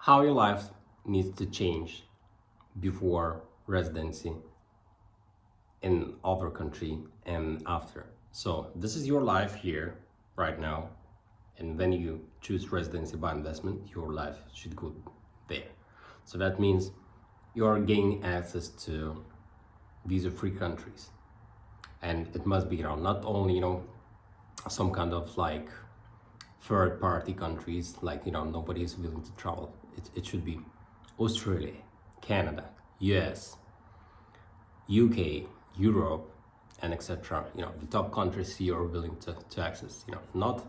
how your life needs to change before residency in other country and after. So this is your life here right now, and when you choose residency by investment, your life should go there. So that means you're gaining access to visa-free countries, and it must be not only some kind of like third-party countries, like nobody is willing to travel. It should be Australia, Canada, US, UK, Europe, and etc. The top countries you are willing to access. Not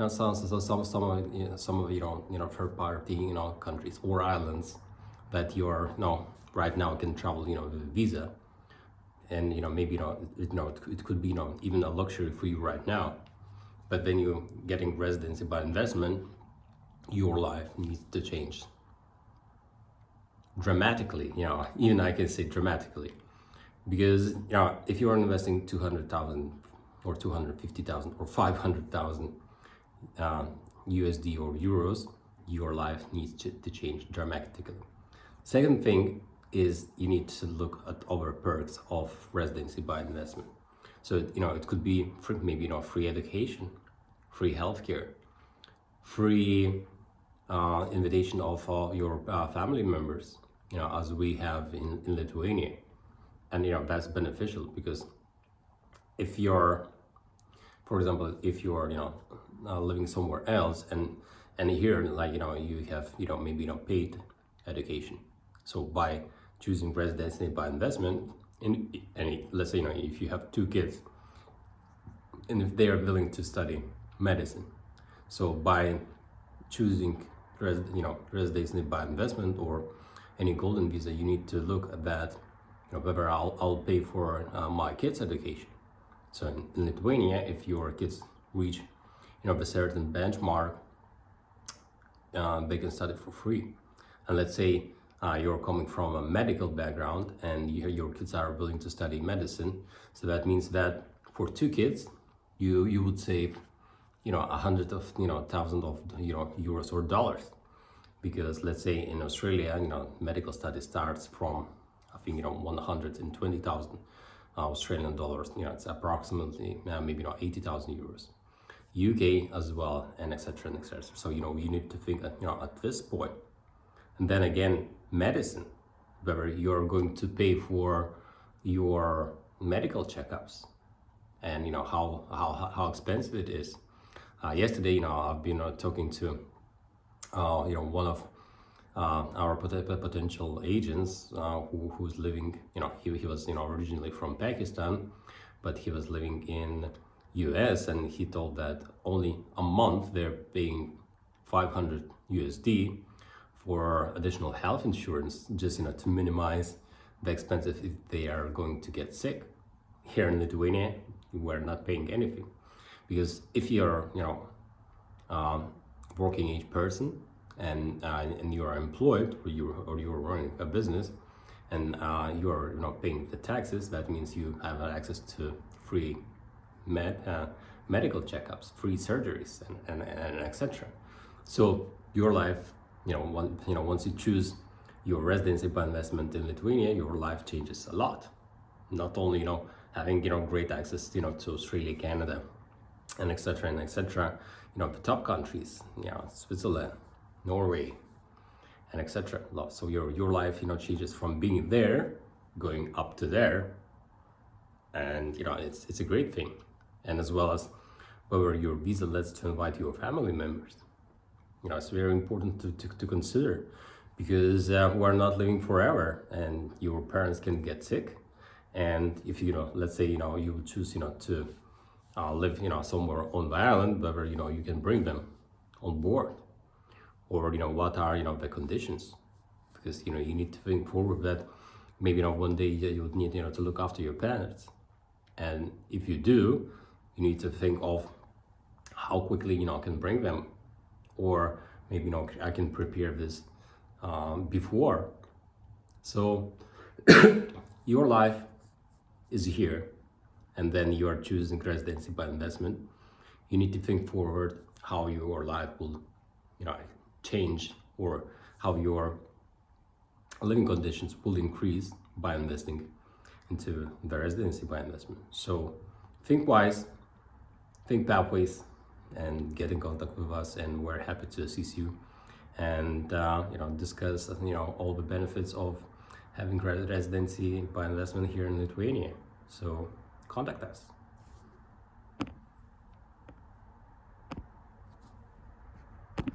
some of third party countries or islands that you're right now can travel with a visa, and maybe it could be even a luxury for you right now. But then you're getting residency by investment, your life needs to change dramatically. Even I can say dramatically, because if you are investing 200,000 or 250,000 or 500,000 USD or euros, your life needs to change dramatically. Second thing is you need to look at other perks of residency by investment. So it could be maybe free education, free healthcare, free invitation of your family members, as we have in Lithuania. And that's beneficial, because if you're, for example, if you are living somewhere else, and here like you have maybe paid education. So by choosing residency by investment, and let's say if you have two kids, and if they are willing to study medicine, so by choosing residency by investment or any golden visa, you need to look at that, whether I'll pay for my kids' education. So in Lithuania, if your kids reach a certain benchmark, they can study for free. And let's say you're coming from a medical background and your kids are willing to study medicine, so that means that for two kids you would save $100,000 euros or dollars, because let's say in Australia medical study starts from I think 120,000 Australian dollars. It's approximately maybe 80,000 euros. UK as well, and etc. and etc. So you need to think that at this point. And then again, medicine, whether you're going to pay for your medical checkups, and how expensive it is. Yesterday, I've been talking to one of our potential agents who's living. He was originally from Pakistan, but he was living in US, and he told that only a month they're paying 500 USD for additional health insurance, just to minimize the expense if they are going to get sick. Here in Lithuania, we're not paying anything, because if you're working age person and you are employed, or you're running a business, and you are paying the taxes, that means you have access to free medical checkups, free surgeries, and etc. So your life, once you choose your residency by investment in Lithuania, your life changes a lot. Not only having great access to Australia, Canada, and etc. The top countries, Switzerland, Norway, and etc. So your life changes from being there going up to there, and it's a great thing. And as well as whether your visa lets to invite your family members, it's very important to consider, because we're not living forever, and your parents can get sick. And if let's say you would choose to live somewhere on the island, whether you can bring them on board, or what are the conditions, because you need to think forward that maybe one day you would need to look after your parents, and if you do, you need to think of how quickly I can bring them, or maybe I can prepare this before. So your life is here, and then you are choosing residency by investment. You need to think forward how your life will change, or how your living conditions will increase by investing into the residency by investment. So think wise, think pathways, and get in contact with us, and we're happy to assist you and discuss all the benefits of having residency by investment here in Lithuania. So contact us.